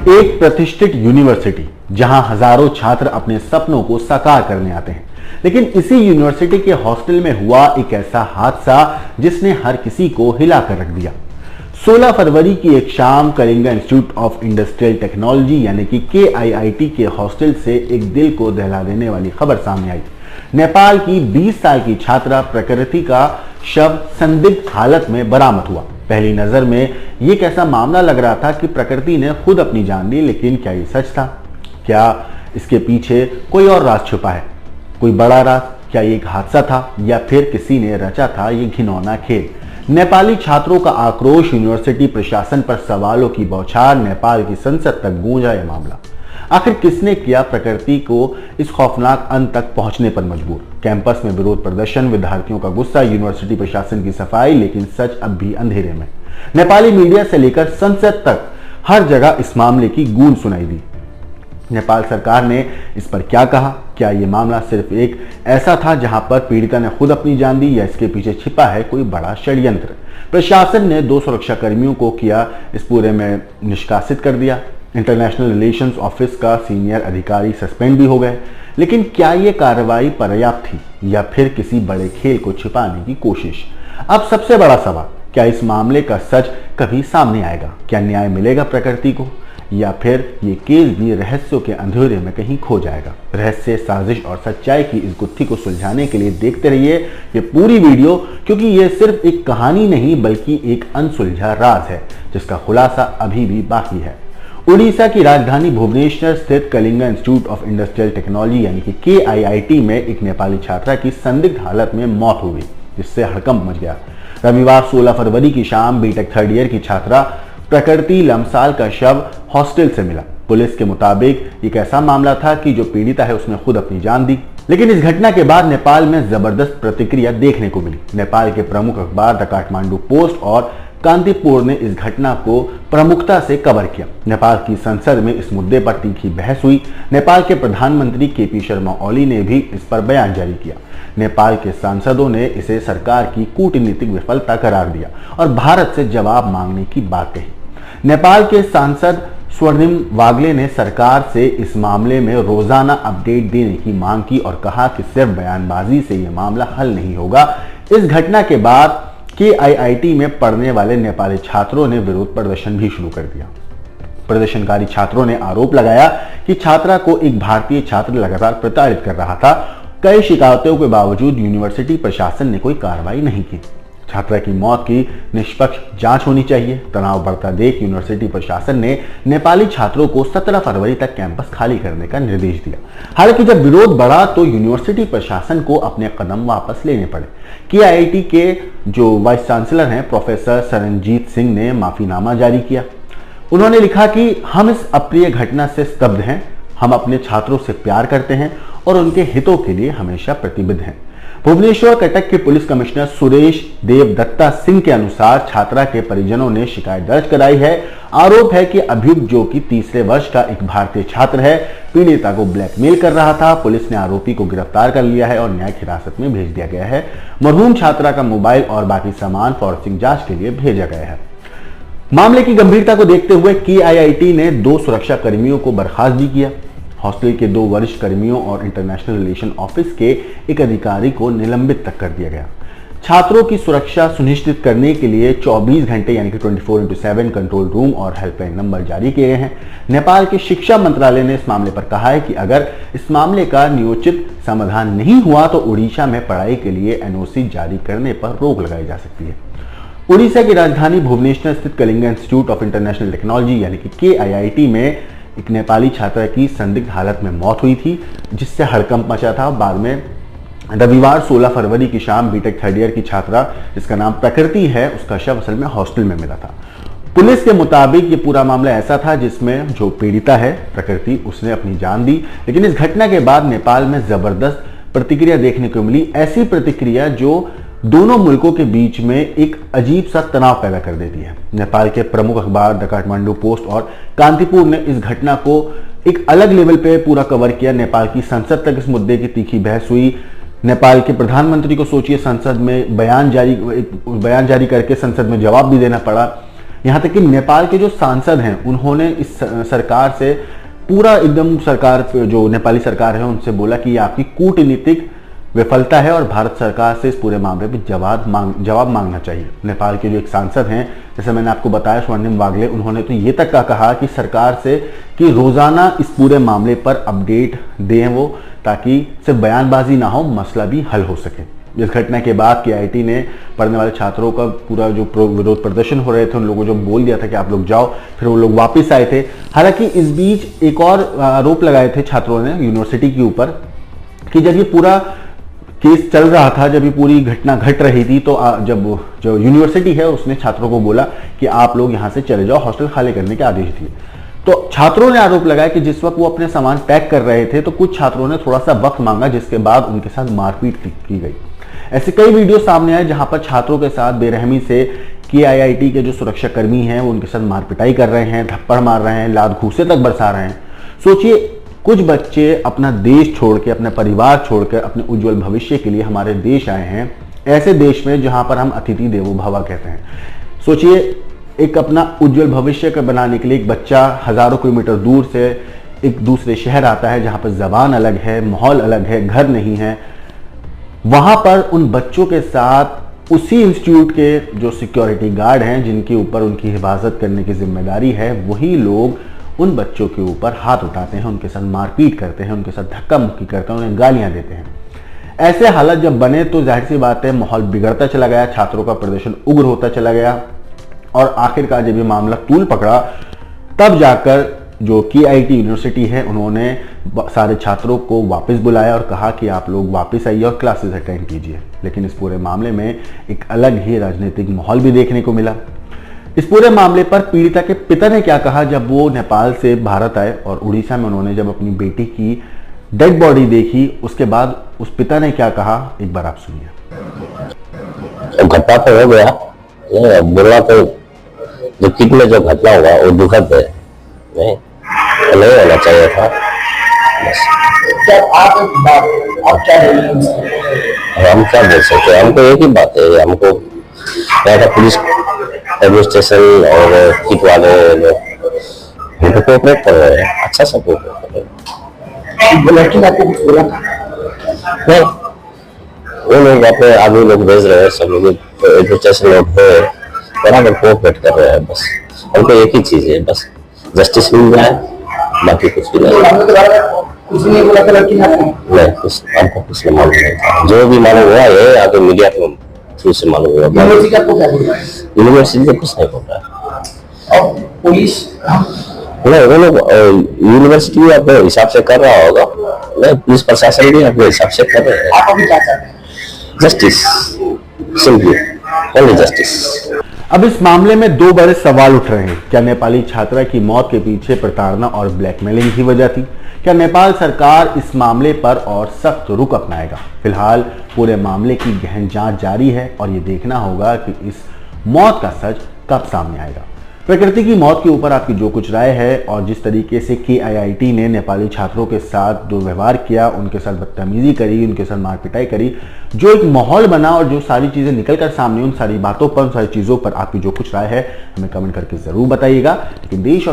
एक प्रतिष्ठित यूनिवर्सिटी जहां हजारों छात्र अपने सपनों को साकार करने आते हैं, लेकिन इसी यूनिवर्सिटी के हॉस्टल में हुआ एक ऐसा हादसा जिसने हर किसी को हिलाकर रख दिया। 16 फरवरी की एक शाम Kalinga institute of industrial technology यानी कि KIIT के हॉस्टल से एक दिल को दहला देने वाली खबर सामने आई। नेपाल की 20 साल की छात्रा प्रकृति का शव संदिग्ध हालत में बरामद हुआ। पहली नजर में यह कैसा मामला लग रहा था कि प्रकृति ने खुद अपनी जान ली, लेकिन क्या ये सच था? क्या इसके पीछे कोई और राज छुपा है? कोई बड़ा राज? क्या ये एक हादसा था या फिर किसी ने रचा था ये घिनौना खेल? नेपाली छात्रों का आक्रोश, यूनिवर्सिटी प्रशासन पर सवालों की बौछार, नेपाल की संसद तक गूंजा यह मामला। आखिर किसने किया प्रकृति को इस खौफनाक अंत तक पहुंचने पर मजबूर? कैंपस में विरोध प्रदर्शन, विद्यार्थियों का गुस्सा, यूनिवर्सिटी प्रशासन की सफाई, लेकिन सच अब भी अंधेरे में। नेपाली मीडिया से लेकर संसद तक हर जगह इस मामले की गूंज सुनाई दी। नेपाल सरकार ने इस पर क्या कहा? क्या यह मामला सिर्फ एक ऐसा था जहां पर पीड़िता ने खुद अपनी जान दी, या इसके पीछे छिपा है कोई बड़ा षड्यंत्र? प्रशासन ने 2 सुरक्षा कर्मियों को किया इस पूरे में निष्कासित कर दिया। इंटरनेशनल रिलेशंस ऑफिस का सीनियर अधिकारी सस्पेंड भी हो गए। लेकिन क्या यह कार्रवाई पर्याप्त थी या फिर किसी बड़े खेल को छिपाने की कोशिश? अब सबसे बड़ा सवाल, क्या इस मामले का सच कभी सामने आएगा? क्या न्याय मिलेगा प्रकृति को, या फिर ये केस भी रहस्यों के अंधेरे में कहीं खो जाएगा? रहस्य, साजिश और सच्चाई की इस गुत्थी को सुलझाने के लिए देखते रहिए ये पूरी वीडियो, क्योंकि ये सिर्फ एक कहानी नहीं बल्कि एक अनसुलझा राज है जिसका खुलासा अभी भी बाकी है। उड़ीसा की राजधानी भुवनेश्वर स्थित Kalinga institute of industrial technology यानी कि KIIT में एक नेपाली छात्रा की संदिग्ध हालत में मौत हो गई, जिससे हड़कंप मच गया। रविवार 16 फरवरी की शाम बीटेक 3rd ईयर की छात्रा प्रकृति लम्साल का शव हॉस्टल से मिला। पुलिस के मुताबिक एक ऐसा मामला था कि जो पीड़िता है उसने खुद अपनी जान दी। लेकिन इस घटना के बाद नेपाल में जबरदस्त प्रतिक्रिया देखने को मिली। नेपाल के प्रमुख अखबार द काठमांडू पोस्ट और कांतिपुर ने इस घटना को प्रमुखता से कवर किया। नेपाल की संसद में इस मुद्दे पर तीखी बहस हुई। नेपाल के प्रधानमंत्री KP शर्मा ओली ने भी इस पर बयान जारी किया। नेपाल के सांसदों ने इसे सरकार की कूटनीतिक विफलता करार दिया और भारत से जवाब मांगने की बात कही। नेपाल के सांसद स्वर्णिम वागले ने सरकार से इस मामले में रोजाना अपडेट देने की मांग की और कहा कि सिर्फ बयानबाजी से यह मामला हल नहीं होगा। इस घटना के बाद KIIT में पढ़ने वाले नेपाली छात्रों ने विरोध प्रदर्शन भी शुरू कर दिया। प्रदर्शनकारी छात्रों ने आरोप लगाया कि छात्रा को एक भारतीय छात्र लगातार प्रताड़ित कर रहा था। कई शिकायतों के बावजूद यूनिवर्सिटी प्रशासन ने कोई कार्रवाई नहीं की। छात्रा की मौत की निष्पक्ष जांच होनी चाहिए। तनाव बढ़ता देख यूनिवर्सिटी प्रशासन ने नेपाली छात्रों को 17 फरवरी तक कैंपस खाली करने का निर्देश दिया। हालांकि जब विरोध बढ़ा तो यूनिवर्सिटी प्रशासन को अपने कदम वापस लेने पड़े। KIIT के जो वाइस चांसलर हैं प्रोफेसर सरनजीत सिंह ने माफीनामा जारी किया। उन्होंने लिखा कि हम इस अप्रिय घटना से स्तब्ध हैं। हम अपने छात्रों से प्यार करते हैं और उनके हितों के लिए हमेशा प्रतिबद्ध हैं। भुवनेश्वर कटक के पुलिस कमिश्नर सुरेश देवदत्ता सिंह के अनुसार छात्रा के परिजनों ने शिकायत दर्ज कराई है। आरोप है कि अभियुक्त, जो कि 3रे वर्ष का एक भारतीय छात्र है, पीड़िता को ब्लैकमेल कर रहा था। पुलिस ने आरोपी को गिरफ्तार कर लिया है और न्यायिक हिरासत में भेज दिया गया है। मरहूम छात्रा का मोबाइल और बाकी सामान फॉरेंसिक जांच के लिए भेजा गया है। मामले की गंभीरता को देखते हुए KIIT ने 2 सुरक्षा कर्मियों को बर्खास्त भी किया। हॉस्टल के 2 वरिष्ठ कर्मियों और इंटरनेशनल रिलेशन ऑफिस के एक अधिकारी को निलंबित तक कर दिया गया। छात्रों की सुरक्षा सुनिश्चित करने के लिए 24 घंटे यानी कि 24/7 कंट्रोल रूम और हेल्पलाइन नंबर जारी किए गए हैं। नेपाल के शिक्षा मंत्रालय ने इस मामले पर कहा है कि अगर इस मामले का न्योचित समाधान नहीं हुआ तो उड़ीसा में पढ़ाई के लिए NOC जारी करने पर रोक लगाई जा सकती है। उड़ीसा की राजधानी भुवनेश्वर स्थित Kalinga institute of international technology यानी कि KIIT में एक नेपाली छात्रा की संदिग्ध हालत में मौत हुई थी, जिससे हड़कंप मचा था। बाद में रविवार 16 फरवरी की शाम बीटेक 3rd ईयर की छात्रा, जिसका नाम प्रकृति है, उसका शव असल में हॉस्टल में मिला था। पुलिस के मुताबिक ये पूरा मामला ऐसा था जिसमें जो पीड़िता है प्रकृति, उसने अपनी जान दी। लेकिन इस घटना के बाद नेपाल में जबरदस्त प्रतिक्रिया देखने को मिली। ऐसी प्रतिक्रिया जो दोनों मुल्कों के बीच में एक अजीब सा तनाव पैदा कर देती है। नेपाल के प्रमुख अखबार द काठमांडू पोस्ट और कांतिपुर ने इस घटना को एक अलग लेवल पे पूरा कवर किया। नेपाल की संसद तक इस मुद्दे की तीखी बहस हुई। नेपाल के प्रधानमंत्री को सोचिए, संसद में बयान जारी करके संसद में जवाब भी देना पड़ा। यहां तक कि नेपाल के जो सांसद हैं उन्होंने इस सरकार से पूरा एकदम सरकार जो नेपाली सरकार है उनसे बोला कि ये आपकी कूटनीतिक विफलता है और भारत सरकार से इस पूरे मामले में जवाब मांगना चाहिए। नेपाल के जो एक सांसद हैं, जैसे मैंने आपको बताया, स्वर्णिम वाग्ले, उन्होंने तो ये तक कहा कि सरकार से कि रोजाना इस पूरे मामले पर अपडेट दें वो, ताकि सिर्फ बयानबाजी ना हो, मसला भी हल हो सके। इस घटना के बाद KIT ने पढ़ने वाले छात्रों का पूरा जो विरोध प्रदर्शन हो रहे थे उन लोगों को जो बोल दिया था कि आप लोग जाओ, फिर वो लोग वापस आए थे। हालांकि इस बीच एक और आरोप लगाए थे छात्रों ने यूनिवर्सिटी के ऊपर कि जब ये पूरा केस चल रहा था, जब ये पूरी घटना घट रही थी, तो जब जो यूनिवर्सिटी है उसने छात्रों को बोला कि आप लोग यहाँ से चले जाओ, हॉस्टल खाली करने के आदेश दिए। तो छात्रों ने आरोप लगाया कि जिस वक्त वो अपने सामान पैक कर रहे थे तो कुछ छात्रों ने थोड़ा सा वक्त मांगा, जिसके बाद उनके साथ मारपीट की गई। ऐसे कई वीडियो सामने आए जहां पर छात्रों के साथ बेरहमी से KIT के जो सुरक्षाकर्मी हैं वो उनके साथ मारपिटाई कर रहे हैं, थप्पड़ मार रहे हैं, लात घूंसे तक बरसा रहे हैं। सोचिए, कुछ बच्चे अपना देश छोड़ के, अपने परिवार छोड़कर अपने उज्जवल भविष्य के लिए हमारे देश आए हैं, ऐसे देश में जहां पर हम अतिथि देवो भव कहते हैं। सोचिए, एक अपना उज्जवल भविष्य का बनाने के लिए एक बच्चा हजारों किलोमीटर दूर से एक दूसरे शहर आता है जहां पर जबान अलग है, माहौल अलग है, घर नहीं है। वहां पर उन बच्चों के साथ उसी इंस्टीट्यूट के जो सिक्योरिटी गार्ड हैं, जिनके ऊपर उनकी हिफाजत करने की जिम्मेदारी है, वही लोग उन बच्चों के ऊपर हाथ उठाते हैं, उनके साथ मारपीट करते हैं, उनके साथ धक्का मुक्की करते हैं, उन्हें गालियां देते हैं। ऐसे हालात जब बने तो जाहिर सी बात है माहौल बिगड़ता चला गया, छात्रों का प्रदर्शन उग्र होता चला गया और आखिरकार जब ये मामला तूल पकड़ा तब जाकर जो KIT यूनिवर्सिटी है उन्होंने सारे छात्रों को वापस बुलाया और कहा कि आप लोग वापस आइए और क्लासेस अटेंड कीजिए। लेकिन इस पूरे मामले में एक अलग ही राजनीतिक माहौल भी देखने को मिला। इस पूरे मामले पर पीड़िता के पिता ने क्या कहा जब वो नेपाल से भारत आए और उड़ीसा में उन्होंने जब अपनी बेटी की डेड बॉडी देखी, उसके बाद उस पिता ने क्या कहा, एक बार आप सुनिए। घटना तो हो गया, बोलना तो दुखित में जो घटना हुआ वो दुखद है, नहीं होना चाहिए था। बस आप क्या हम क्या बोल सकते हैं, हमको एक ही बात है, हमको यहाँ का पुलिस एडमिनिस्ट्रेशन और किट वाले लोग हमको कोऑपरेट कर रहे हैं, अच्छा सा कोऑपरेट कर रहे हैं। लड़की आपको कुछ बोला नहीं, वो लोग अपने आदमी लोग भेज रहे हैं, सब लोग एडमिनिस्ट्रेशन लोग है, बराबर कोऑपरेट कर रहे हैं। बस हमको एक ही चीज है, बस जस्टिस मिल जाए, बाकी कुछ भी नहीं। कुछ नहीं बोला था लड़की ने? नहीं, कुछ हमको कुछ नहीं मालूम नहीं था। जो भी मालूम हुआ है आगे मीडिया के थ्रू से मालूम हुआ। यूनिवर्सिटी आपको क्या बोल रहा है? यूनिवर्सिटी से कुछ नहीं बोल रहा है। और पुलिस नहीं, वो लोग यूनिवर्सिटी अपने हिसाब से कर रहा होगा, नहीं पुलिस प्रशासन भी अपने हिसाब से कर रहे हैं। आप अभी क्या चाहते हैं? Justice, simply only justice. अब इस मामले में दो बड़े सवाल उठ रहे हैं। क्या नेपाली छात्रा की मौत के पीछे प्रताड़ना और ब्लैकमेलिंग की वजह थी? क्या नेपाल सरकार इस मामले पर और सख्त रुख अपनाएगा? फिलहाल पूरे मामले की गहन जांच जारी है और ये देखना होगा कि इस मौत का सच कब सामने आएगा। प्रकृति की मौत के ऊपर आपकी जो कुछ राय है और जिस तरीके से KIT ने नेपाली छात्रों के साथ जो व्यवहार किया, उनके साथ बदतमीजी करी, उनके साथ मारपिटाई करी, जो एक माहौल बना और जो सारी चीजें निकल कर सामने, उन सारी बातों पर, उन सारी चीजों पर आपकी जो कुछ राय है हमें कमेंट करके जरूर बताइएगा। लेकिन देश और